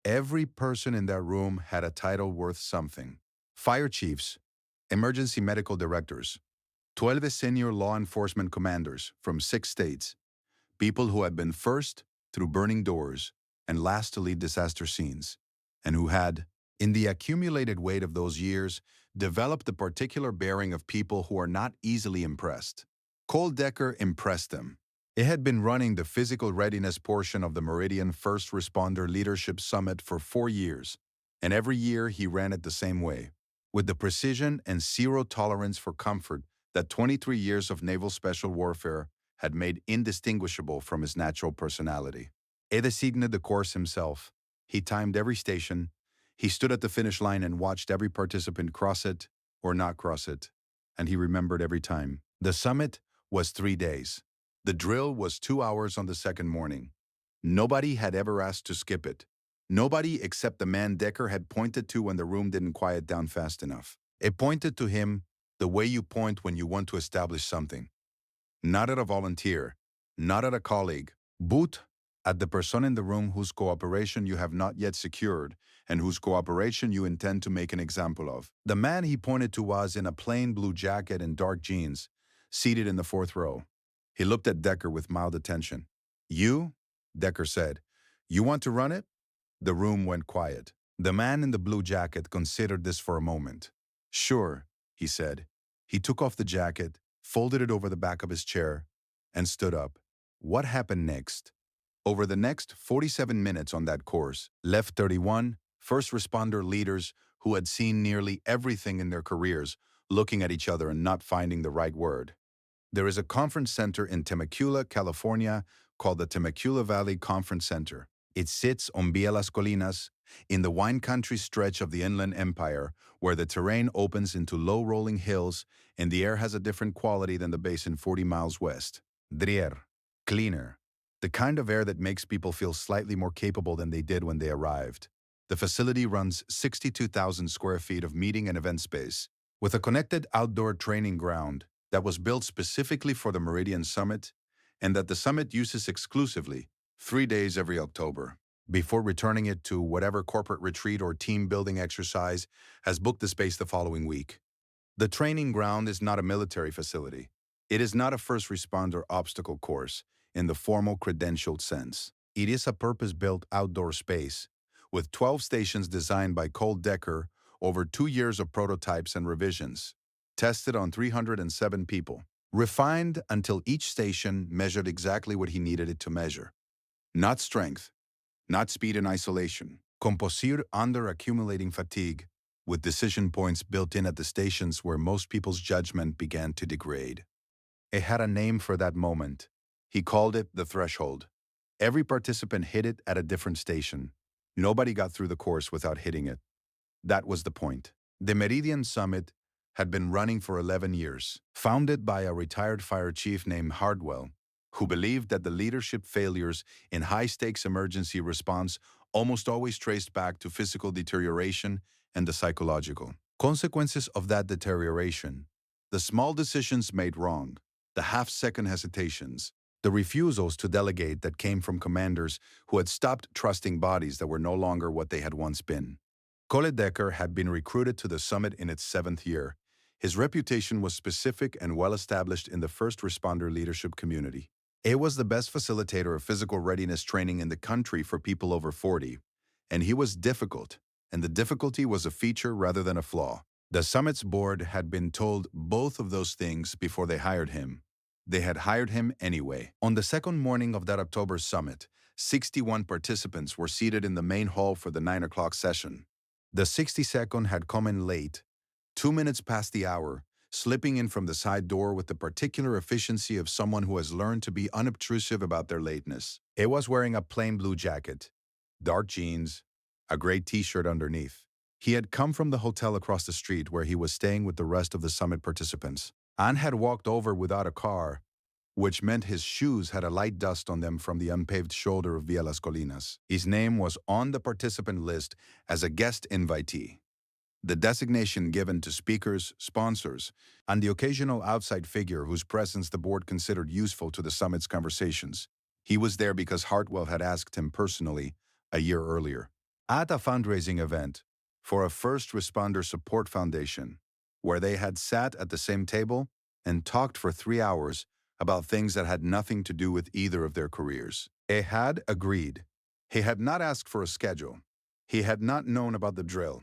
Every person in that room had a title worth something. Fire chiefs, emergency medical directors, 12 senior law enforcement commanders from 6 states, people who had been first through burning doors and last to lead disaster scenes, and who had, in the accumulated weight of those years, developed the particular bearing of people who are not easily impressed. Cole Decker impressed them. He had been running the physical readiness portion of the Meridian First Responder Leadership Summit for 4 years, and every year he ran it the same way, with the precision and zero tolerance for comfort that 23 years of naval special warfare had made indistinguishable from his natural personality. He designated the course himself. He timed every station. He stood at the finish line and watched every participant cross it or not cross it, and he remembered every time. The summit was 3 days. The drill was 2 hours on the second morning. Nobody had ever asked to skip it. Nobody except the man Decker had pointed to when the room didn't quiet down fast enough. It pointed to him the way you point when you want to establish something. Not at a volunteer, not at a colleague, but at the person in the room whose cooperation you have not yet secured and whose cooperation you intend to make an example of. The man he pointed to was in a plain blue jacket and dark jeans, seated in the fourth row. He looked at Decker with mild attention. "You?" Decker said. "You want to run it?" The room went quiet. The man in the blue jacket considered this for a moment. "Sure," he said. He took off the jacket, folded it over the back of his chair, and stood up. What happened next? Over the next 47 minutes on that course, left 31 first responder leaders who had seen nearly everything in their careers, looking at each other and not finding the right word. There is a conference center in Temecula, California, called the Temecula Valley Conference Center. It sits on Via Las Colinas, in the wine country stretch of the Inland Empire, where the terrain opens into low rolling hills and the air has a different quality than the basin 40 miles west. Drier, cleaner, the kind of air that makes people feel slightly more capable than they did when they arrived. The facility runs 62,000 square feet of meeting and event space, with a connected outdoor training ground that was built specifically for the Meridian Summit and that the summit uses exclusively 3 days every October, before returning it to whatever corporate retreat or team-building exercise has booked the space the following week. The training ground is not a military facility. It is not a first responder obstacle course in the formal credentialed sense. It is a purpose-built outdoor space with 12 stations designed by Cole Decker over 2 years of prototypes and revisions, tested on 307 people, refined until each station measured exactly what he needed it to measure. Not strength, not speed in isolation. Composure under accumulating fatigue, with decision points built in at the stations where most people's judgment began to degrade. It had a name for that moment. He called it the threshold. Every participant hit it at a different station. Nobody got through the course without hitting it. That was the point. The Meridian Summit had been running for 11 years, founded by a retired fire chief named Hardwell, who believed that the leadership failures in high-stakes emergency response almost always traced back to physical deterioration and the psychological consequences of that deterioration. The small decisions made wrong, the half-second hesitations, the refusals to delegate that came from commanders who had stopped trusting bodies that were no longer what they had once been. Cole Decker had been recruited to the summit in its 7th year. His reputation was specific and well-established in the first responder leadership community. He was the best facilitator of physical readiness training in the country for people over 40, and he was difficult, and the difficulty was a feature rather than a flaw. The summit's board had been told both of those things before they hired him. They had hired him anyway. On the second morning of that October summit, 61 participants were seated in the main hall for the 9 o'clock session. The 62nd had come in late, 2 minutes past the hour, slipping in from the side door with the particular efficiency of someone who has learned to be unobtrusive about their lateness. He was wearing a plain blue jacket, dark jeans, a gray t-shirt underneath. He had come from the hotel across the street where he was staying with the rest of the summit participants, and had walked over without a car, which meant his shoes had a light dust on them from the unpaved shoulder of Via Las Colinas. His name was on the participant list as a guest invitee, the designation given to speakers, sponsors, and the occasional outside figure whose presence the board considered useful to the summit's conversations. He was there because Hartwell had asked him personally a year earlier. at a fundraising event for a first responder support foundation, where they had sat at the same table and talked for 3 hours about things that had nothing to do with either of their careers. He had agreed. He had not asked for a schedule. He had not known about the drill.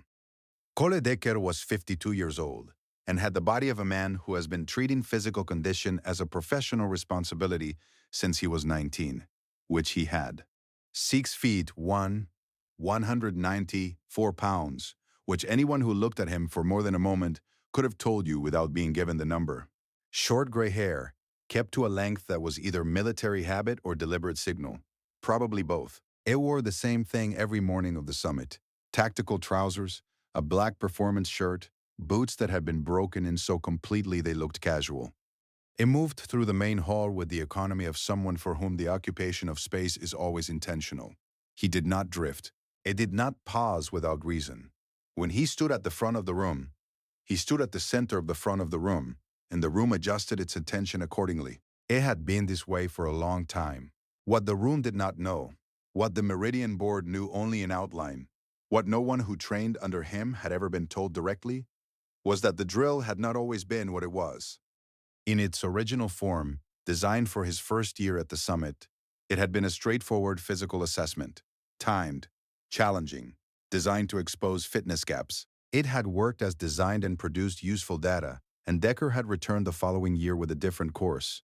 Cole Decker was 52 years old and had the body of a man who has been treating physical condition as a professional responsibility since he was 19, which he had. 6 feet 1, 194 pounds, which anyone who looked at him for more than a moment could have told you without being given the number. Short gray hair, kept to a length that was either military habit or deliberate signal. Probably both. He wore the same thing every morning of the summit. Tactical trousers, a black performance shirt, boots that had been broken in so completely they looked casual. He moved through the main hall with the economy of someone for whom the occupation of space is always intentional. He did not drift. He did not pause without reason. When he stood at the front of the room, he stood at the center of the front of the room, and the room adjusted its attention accordingly. It had been this way for a long time. What the room did not know, what the Meridian Board knew only in outline, what no one who trained under him had ever been told directly, was that the drill had not always been what it was. In its original form, designed for his first year at the summit, it had been a straightforward physical assessment, timed, challenging, designed to expose fitness gaps. It had worked as designed and produced useful data, and Decker had returned the following year with a different course.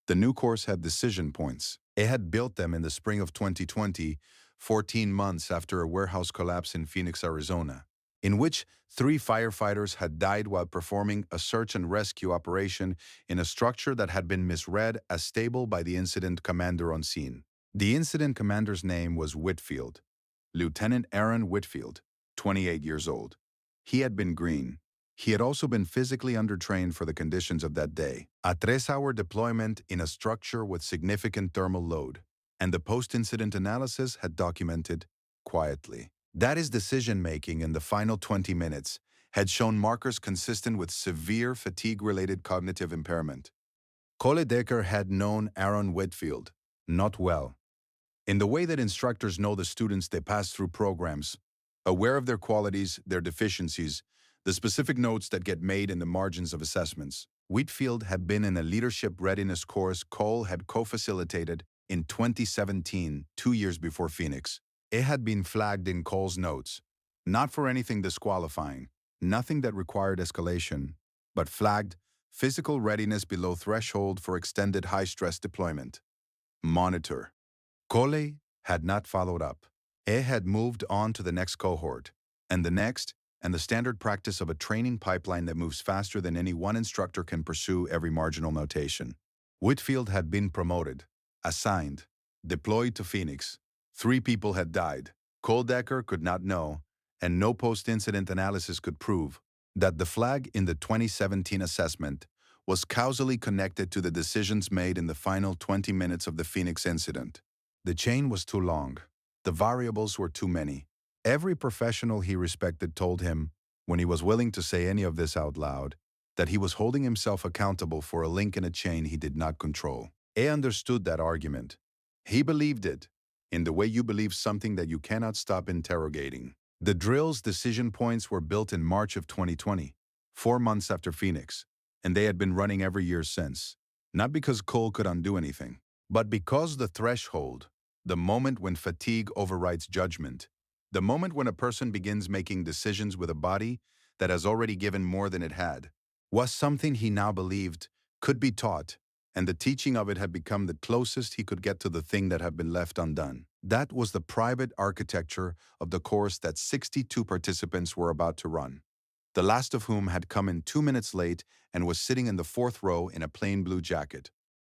The new course had decision points. It had built them in the spring of 2020, 14 months after a warehouse collapse in Phoenix, Arizona, in which 3 firefighters had died while performing a search and rescue operation in a structure that had been misread as stable by the incident commander on scene. The incident commander's name was Whitfield, Lieutenant Aaron Whitfield, 28 years old. He had been green. He had also been physically undertrained for the conditions of that day. A 3-hour deployment in a structure with significant thermal load, and the post-incident analysis had documented quietly that his decision-making in the final 20 minutes had shown markers consistent with severe fatigue-related cognitive impairment. Cole Decker had known Aaron Whitfield not well, in the way that instructors know the students they pass through programs, aware of their qualities, their deficiencies, the specific notes that get made in the margins of assessments. Whitfield had been in a leadership readiness course Cole had co-facilitated in 2017, 2 years before Phoenix. It had been flagged in Cole's notes, not for anything disqualifying, nothing that required escalation, but flagged physical readiness below threshold for extended high-stress deployment. Monitor. Cole had not followed up. He had moved on to the next cohort, and the next, and the standard practice of a training pipeline that moves faster than any one instructor can pursue every marginal notation. Whitfield had been promoted, assigned, deployed to Phoenix. 3 people had died. Cole Decker could not know, and no post-incident analysis could prove, that the flag in the 2017 assessment was causally connected to the decisions made in the final 20 minutes of the Phoenix incident. The chain was too long. The variables were too many. Every professional he respected told him, when he was willing to say any of this out loud, that he was holding himself accountable for a link in a chain he did not control. He understood that argument. He believed it, in the way you believe something that you cannot stop interrogating. The drill's decision points were built in March of 2020, 4 months after Phoenix, and they had been running every year since. Not because Cole could undo anything, but because the threshold, the moment when fatigue overrides judgment, the moment when a person begins making decisions with a body that has already given more than it had, was something he now believed could be taught, and the teaching of it had become the closest he could get to the thing that had been left undone. That was the private architecture of the course that 62 participants were about to run, the last of whom had come in 2 minutes late and was sitting in the 4th row in a plain blue jacket.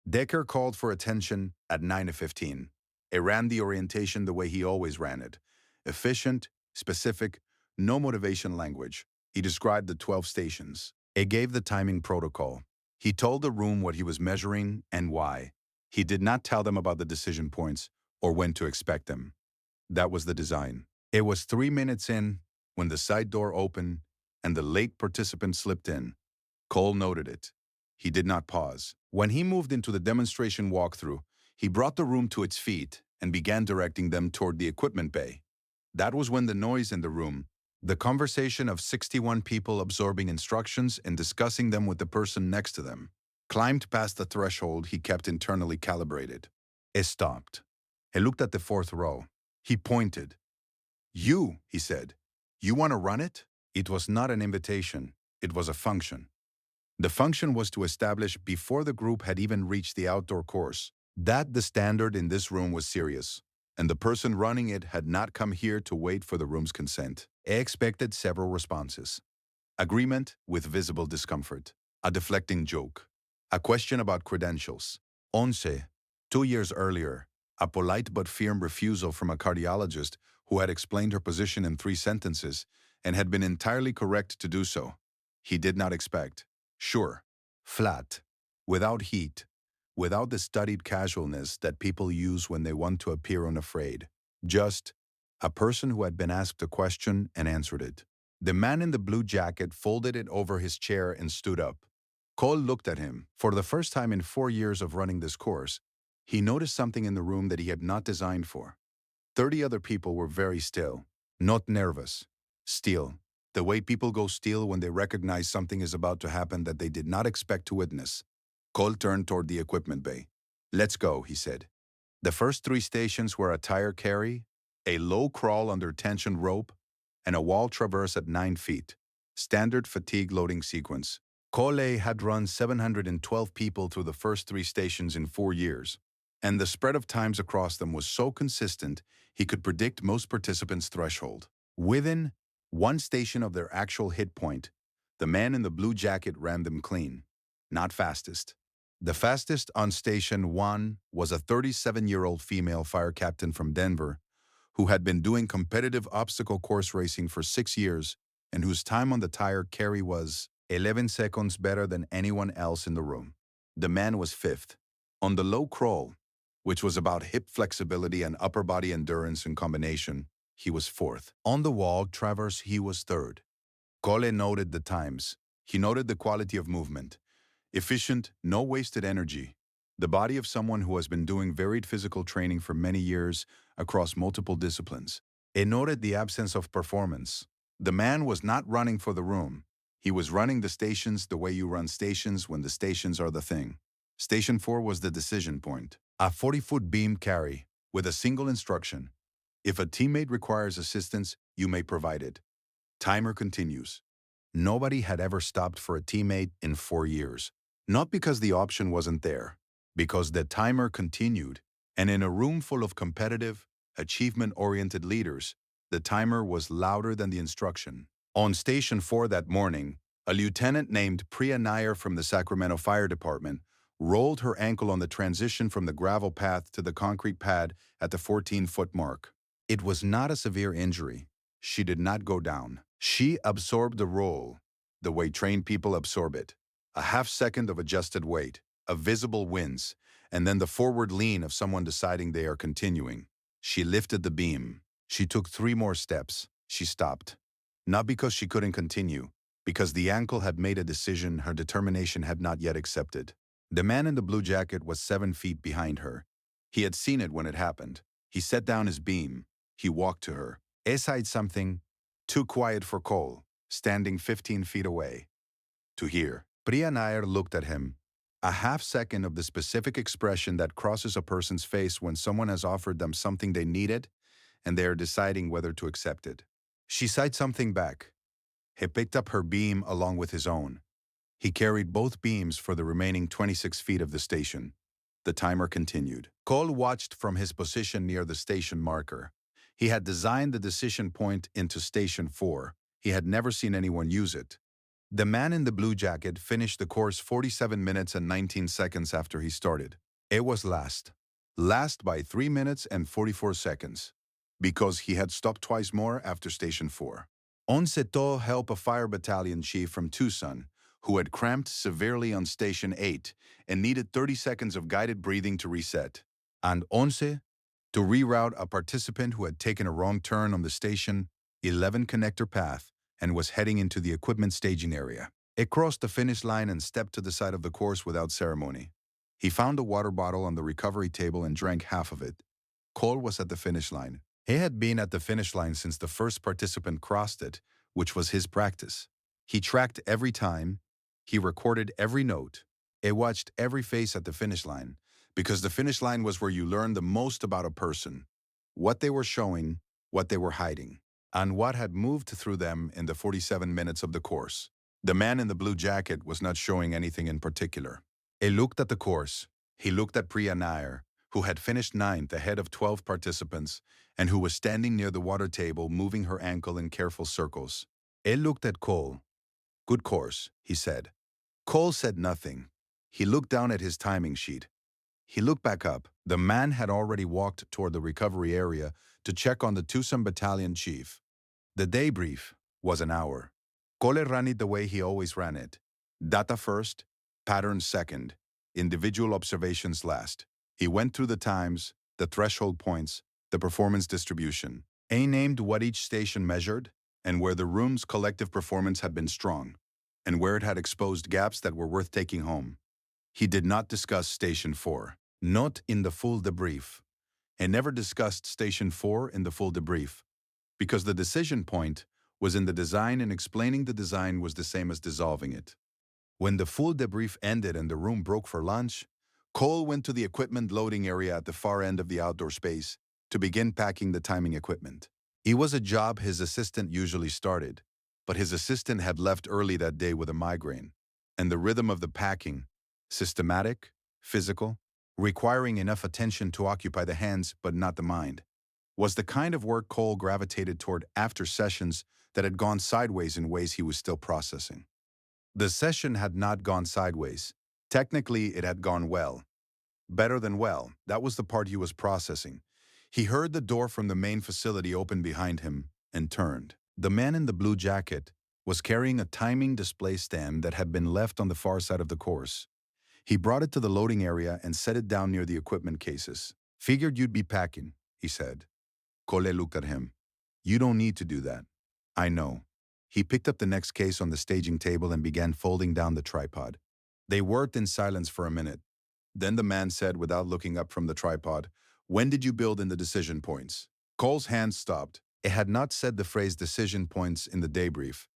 Decker called for attention at 9:15. He ran the orientation the way he always ran it. Efficient, specific, no motivation language. He described the 12 stations. He gave the timing protocol. He told the room what he was measuring and why. He did not tell them about the decision points or when to expect them. That was the design. It was 3 minutes in when the side door opened and the late participant slipped in. Cole noted it. He did not pause. When he moved into the demonstration walkthrough, he brought the room to its feet and began directing them toward the equipment bay. That was when the noise in the room, the conversation of 61 people absorbing instructions and discussing them with the person next to them, climbed past the threshold he kept internally calibrated. It stopped. He looked at the fourth row. He pointed. You, he said. You want to run it? It was not an invitation. It was a function. The function was to establish before the group had even reached the outdoor course that the standard in this room was serious, and the person running it had not come here to wait for the room's consent. I expected several responses. Agreement with visible discomfort. A deflecting joke. A question about credentials. Once, 2 years earlier, a polite but firm refusal from a cardiologist who had explained her position in 3 sentences and had been entirely correct to do so. He did not expect. Sure. Flat. Without heat. Without the studied casualness that people use when they want to appear unafraid. Just a person who had been asked a question and answered it. The man in the blue jacket folded it over his chair and stood up. Cole looked at him. For the first time in 4 years of running this course, he noticed something in the room that he had not designed for. 30 other people were very still, not nervous. Still, the way people go still when they recognize something is about to happen that they did not expect to witness. Cole turned toward the equipment bay. Let's go, he said. The first 3 stations were a tire carry, a low crawl under tension rope, and a wall traverse at 9 feet. Standard fatigue loading sequence. Cole had run 712 people through the first 3 stations in 4 years, and the spread of times across them was so consistent he could predict most participants' threshold. Within 1 station of their actual hit point, the man in the blue jacket ran them clean. Not fastest. The fastest on Station 1 was a 37-year-old female fire captain from Denver who had been doing competitive obstacle course racing for 6 years and whose time on the tire carry was 11 seconds better than anyone else in the room. The man was 5th. On the low crawl, which was about hip flexibility and upper body endurance in combination, he was 4th. On the wall traverse, he was 3rd. Cole noted the times. He noted the quality of movement. Efficient, no wasted energy. The body of someone who has been doing varied physical training for many years across multiple disciplines. It noted the absence of performance. The man was not running for the room. He was running the stations the way you run stations when the stations are the thing. Station 4 was the decision point. A 40-foot beam carry with a single instruction. If a teammate requires assistance, you may provide it. Timer continues. Nobody had ever stopped for a teammate in 4 years. Not because the option wasn't there, because the timer continued, and in a room full of competitive, achievement-oriented leaders, the timer was louder than the instruction. On Station 4 that morning, a lieutenant named Priya Nair from the Sacramento Fire Department rolled her ankle on the transition from the gravel path to the concrete pad at the 14-foot mark. It was not a severe injury. She did not go down. She absorbed the roll, the way trained people absorb it. A half second of adjusted weight, a visible wince, and then the forward lean of someone deciding they are continuing. She lifted the beam. She took 3 more steps. She stopped. Not because she couldn't continue, because the ankle had made a decision her determination had not yet accepted. The man in the blue jacket was 7 feet behind her. He had seen it when it happened. He set down his beam. He walked to her. Sighed something, too quiet for Cole, standing 15 feet away. To hear. Priya Nair looked at him. A half second of the specific expression that crosses a person's face when someone has offered them something they needed and they are deciding whether to accept it. She sighed something back. He picked up her beam along with his own. He carried both beams for the remaining 26 feet of the station. The timer continued. Cole watched from his position near the station marker. He had designed the decision point into Station 4. He had never seen anyone use it. The man in the blue jacket finished the course 47 minutes and 19 seconds after he started. It was last. Last by 3 minutes and 44 seconds. Because he had stopped twice more after Station 4. Onseto helped a fire battalion chief from Tucson who had cramped severely on Station 8 and needed 30 seconds of guided breathing to reset. And Once to reroute a participant who had taken a wrong turn on the Station 11 connector path and was heading into the equipment staging area. It crossed the finish line and stepped to the side of the course without ceremony. He found a water bottle on the recovery table and drank half of it. Cole was at the finish line. He had been at the finish line since the first participant crossed it, which was his practice. He tracked every time, he recorded every note, he watched every face at the finish line, because the finish line was where you learned the most about a person, what they were showing, what they were hiding, and what had moved through them in the 47 minutes of the course. The man in the blue jacket was not showing anything in particular. He looked at the course. He looked at Priya Nair, who had finished ninth ahead of 12 participants and who was standing near the water table moving her ankle in careful circles. He looked at Cole. "Good course," he said. Cole said nothing. He looked down at his timing sheet. He looked back up. The man had already walked toward the recovery area to check on the Tucson battalion chief. The debrief was an hour. Cole ran it the way he always ran it. Data first, patterns second, individual observations last. He went through the times, the threshold points, the performance distribution. He named what each station measured and where the room's collective performance had been strong and where it had exposed gaps that were worth taking home. He did not discuss Station 4, not in the full debrief, and never discussed Station 4 in the full debrief, because the decision point was in the design and explaining the design was the same as dissolving it. When the full debrief ended and the room broke for lunch, Cole went to the equipment loading area at the far end of the outdoor space to begin packing the timing equipment. It was a job his assistant usually started, but his assistant had left early that day with a migraine, and the rhythm of the packing, systematic, physical, requiring enough attention to occupy the hands but not the mind, was the kind of work Cole gravitated toward after sessions that had gone sideways in ways he was still processing. The session had not gone sideways. Technically, it had gone well. Better than well, that was the part he was processing. He heard the door from the main facility open behind him and turned. The man in the blue jacket was carrying a timing display stand that had been left on the far side of the course. He brought it to the loading area and set it down near the equipment cases. "Figured you'd be packing," he said. Cole looked at him. "You don't need to do that." "I know." He picked up the next case on the staging table and began folding down the tripod. They worked in silence for a minute. Then the man said without looking up from the tripod, "When did you build in the decision points?" Cole's hand stopped. It had not said the phrase decision points in the debrief.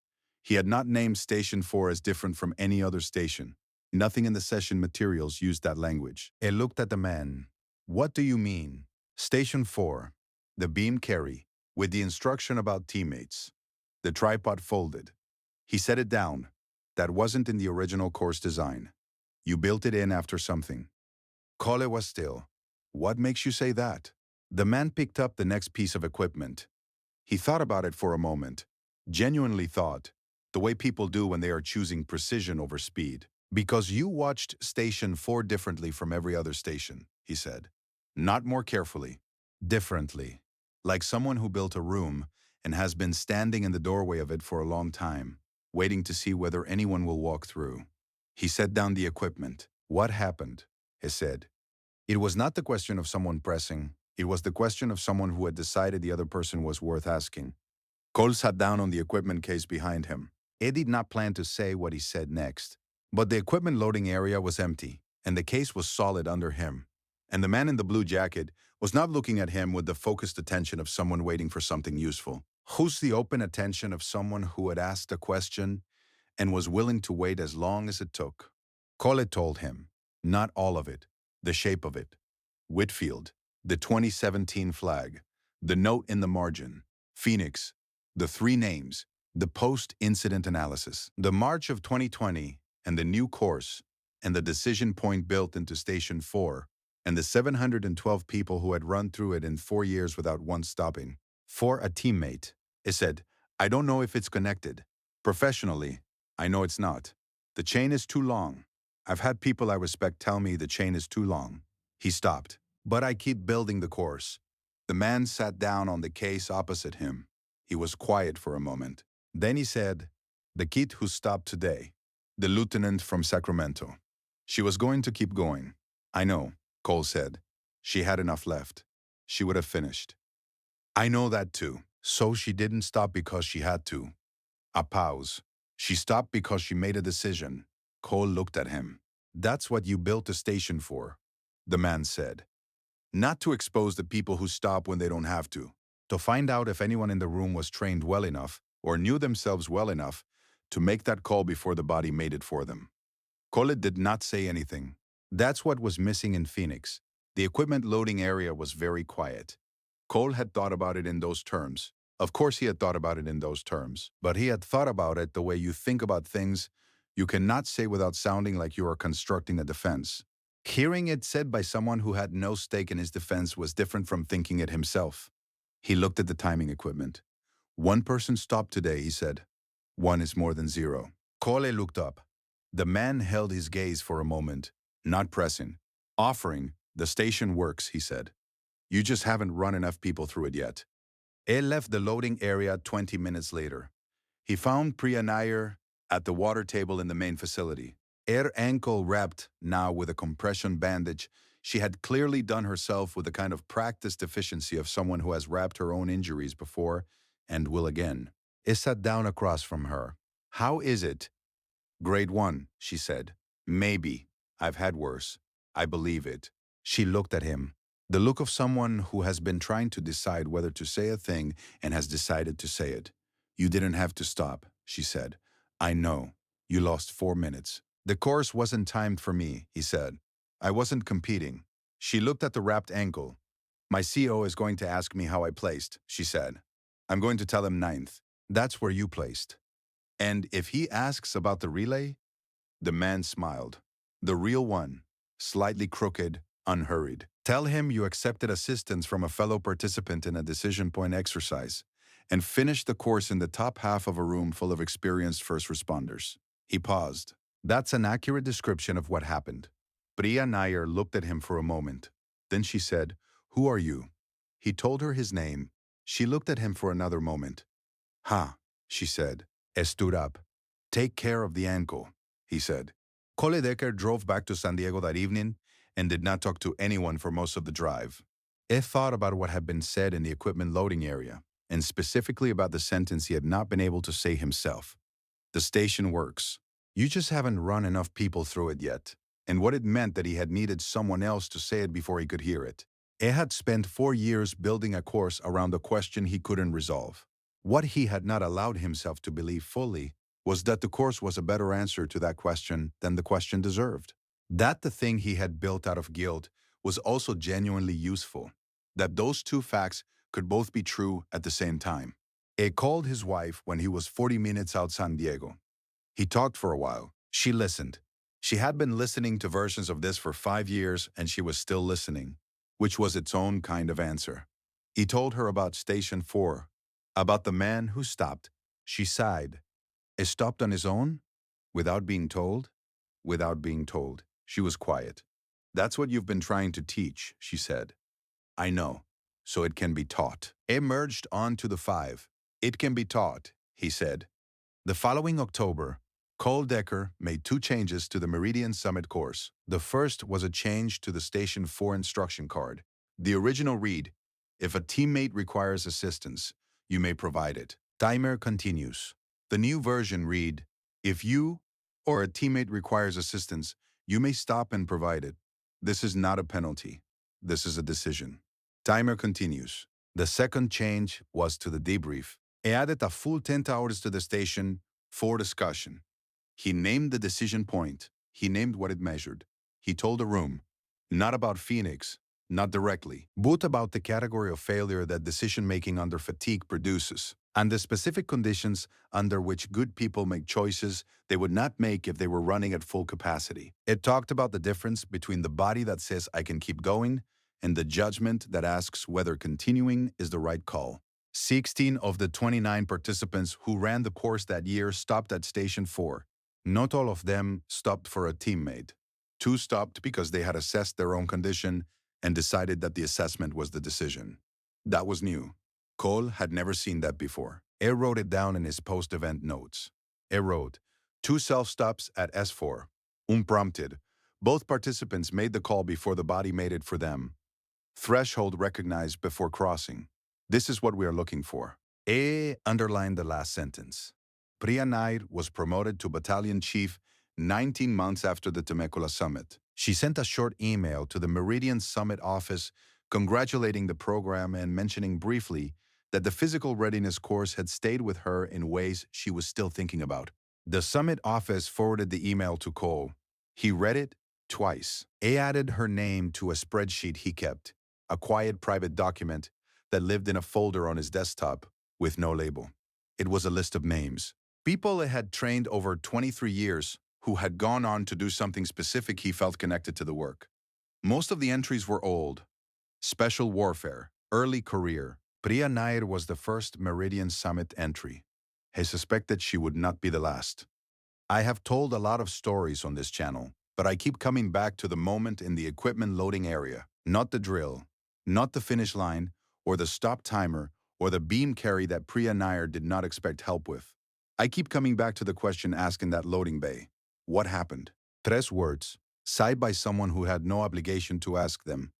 He had not named Station 4 as different from any other station. Nothing in the session materials used that language. He looked at the man. "What do you mean?" "Station 4. The beam carry, with the instruction about teammates." The tripod folded. He set it down. "That wasn't in the original course design. You built it in after something." Cole was still. "What makes you say that?" The man picked up the next piece of equipment. He thought about it for a moment. Genuinely thought, the way people do when they are choosing precision over speed. "Because you watched Station 4 differently from every other station," he said. "Not more carefully. Differently. Like someone who built a room and has been standing in the doorway of it for a long time, waiting to see whether anyone will walk through." He set down the equipment. "What happened?" he said. It was not the question of someone pressing. It was the question of someone who had decided the other person was worth asking. Cole sat down on the equipment case behind him. He did not plan to say what he said next. But the equipment loading area was empty, and the case was solid under him. And the man in the blue jacket was not looking at him with the focused attention of someone waiting for something useful. Who's the open attention of someone who had asked a question and was willing to wait as long as it took. Cole told him, not all of it, the shape of it. Whitfield, the 2017 flag, the note in the margin, Phoenix, the three names, the post-incident analysis, the March of 2020, and the new course, and the decision point built into Station 4, and the 712 people who had run through it in 4 years without once stopping. For a teammate, he said, I don't know if it's connected. Professionally, I know it's not. The chain is too long. I've had people I respect tell me the chain is too long. He stopped. But I keep building the course. The man sat down on the case opposite him. He was quiet for a moment. Then he said, the kid who stopped today, the lieutenant from Sacramento. She was going to keep going. I know, Cole said. She had enough left. She would have finished. I know that too. So she didn't stop because she had to. A pause. She stopped because she made a decision. Cole looked at him. That's what you built a station for, the man said. Not to expose the people who stop when they don't have to. to find out if anyone in the room was trained well enough or knew themselves well enough to make that call before the body made it for them. Cole did not say anything. That's what was missing in Phoenix. The equipment loading area was very quiet. Cole had thought about it in those terms. Of course he had thought about it in those terms, but he had thought about it the way you think about things you cannot say without sounding like you are constructing a defense. Hearing it said by someone who had no stake in his defense was different from thinking it himself. He looked at the timing equipment. One person stopped today, he said. One is more than zero. Cole looked up. The man held his gaze for a moment, not pressing. Offering, the station works, he said. You just haven't run enough people through it yet. He left the loading area 20 minutes later. He found Priya Nair at the water table in the main facility. Her ankle wrapped now with a compression bandage. She had clearly done herself with the kind of practiced efficiency of someone who has wrapped her own injuries before and will again. He sat down across from her. How is it? Grade 1, she said. Maybe. I've had worse. I believe it. She looked at him. The look of someone who has been trying to decide whether to say a thing and has decided to say it. You didn't have to stop, she said. I know. You lost 4 minutes. The course wasn't timed for me, he said. I wasn't competing. She looked at the wrapped ankle. My CO is going to ask me how I placed, she said. I'm going to tell him 9th. That's where you placed. And if he asks about the relay? The man smiled. The real one, slightly crooked, unhurried. Tell him you accepted assistance from a fellow participant in a decision point exercise and finished the course in the top half of a room full of experienced first responders. He paused. That's an accurate description of what happened. Priya Nair looked at him for a moment. Then she said, Who are you? He told her his name. She looked at him for another moment. Ha, she said. He stood up. Take care of the ankle, he said. Cole Decker drove back to San Diego that evening and did not talk to anyone for most of the drive. He thought about what had been said in the equipment loading area, and specifically about the sentence he had not been able to say himself. The station works. You just haven't run enough people through it yet, and what it meant that he had needed someone else to say it before he could hear it. He had spent 4 years building a course around a question he couldn't resolve. What he had not allowed himself to believe fully was that the course was a better answer to that question than the question deserved. That the thing he had built out of guilt was also genuinely useful. That those two facts could both be true at the same time. He called his wife when he was 40 minutes out San Diego. He talked for a while. She listened. She had been listening to versions of this for 5 years, and she was still listening, which was its own kind of answer. He told her about Station 4, about the man who stopped. She sighed. He stopped on his own? Without being told? Without being told. She was quiet. That's what you've been trying to teach, she said. I know. So it can be taught. He merged on to the 5. It can be taught, he said. The following October, Cole Decker made 2 changes to the Meridian Summit course. The first was a change to the Station 4 instruction card. The original read, if a teammate requires assistance, you may provide it. Timer continues. The new version read, if you or a teammate requires assistance, you may stop and provide it. This is not a penalty. This is a decision. Timer continues. The second change was to the debrief. He added a full 10 hours to the station for discussion. He named the decision point. He named what it measured. He told the room, not about Phoenix, not directly, but about the category of failure that decision-making under fatigue produces, and the specific conditions under which good people make choices they would not make if they were running at full capacity. It talked about the difference between the body that says I can keep going and the judgment that asks whether continuing is the right call. 16 of the 29 participants who ran the course that year stopped at Station 4. Not all of them stopped for a teammate. 2 stopped because they had assessed their own condition and decided that the assessment was the decision. That was new. Cole had never seen that before. He wrote it down in his post-event notes. He wrote, 2 self-stops at S4. Unprompted. Both participants made the call before the body made it for them. Threshold recognized before crossing. This is what we are looking for. He underlined the last sentence. Priya Nair was promoted to battalion chief 19 months after the Temecula summit. She sent a short email to the Meridian Summit office congratulating the program and mentioning briefly that the physical readiness course had stayed with her in ways she was still thinking about. The summit office forwarded the email to Cole. He read it twice. He added her name to a spreadsheet he kept, a quiet private document that lived in a folder on his desktop with no label. It was a list of names. People had trained over 23 years who had gone on to do something specific he felt connected to the work. Most of the entries were old. Special warfare, early career. Priya Nair was the first Meridian Summit entry. He suspected she would not be the last. I have told a lot of stories on this channel, but I keep coming back to the moment in the equipment loading area. Not the drill, not the finish line, or the stop timer, or the beam carry that Priya Nair did not expect help with. I keep coming back to the question asked in that loading bay. What happened? 3 words, sighed by someone who had no obligation to ask them,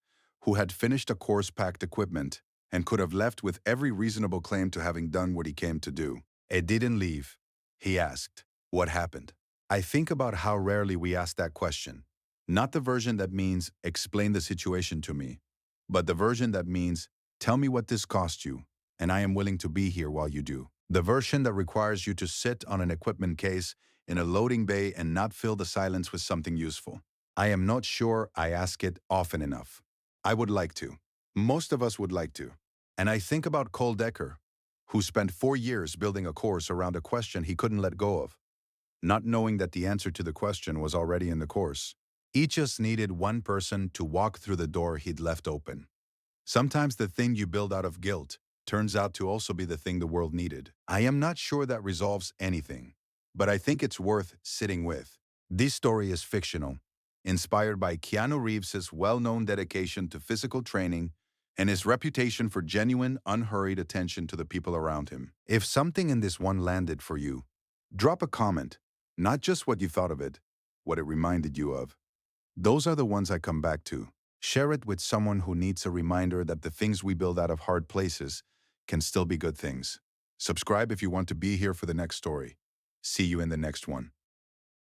who had finished a course-packed equipment, and could have left with every reasonable claim to having done what he came to do. It didn't leave. He asked, what happened? I think about how rarely we ask that question. Not the version that means, explain the situation to me, but the version that means, tell me what this cost you, and I am willing to be here while you do. The version that requires you to sit on an equipment case in a loading bay and not fill the silence with something useful. I am not sure I ask it often enough. I would like to. Most of us would like to. And I think about Cole Decker, who spent 4 years building a course around a question he couldn't let go of, not knowing that the answer to the question was already in the course. He just needed one person to walk through the door he'd left open. Sometimes the thing you build out of guilt turns out to also be the thing the world needed. I am not sure that resolves anything, but I think it's worth sitting with. This story is fictional, inspired by Keanu Reeves' well-known dedication to physical training and his reputation for genuine, unhurried attention to the people around him. If something in this one landed for you, drop a comment, not just what you thought of it, what it reminded you of. Those are the ones I come back to. Share it with someone who needs a reminder that the things we build out of hard places can still be good things. Subscribe if you want to be here for the next story. See you in the next one.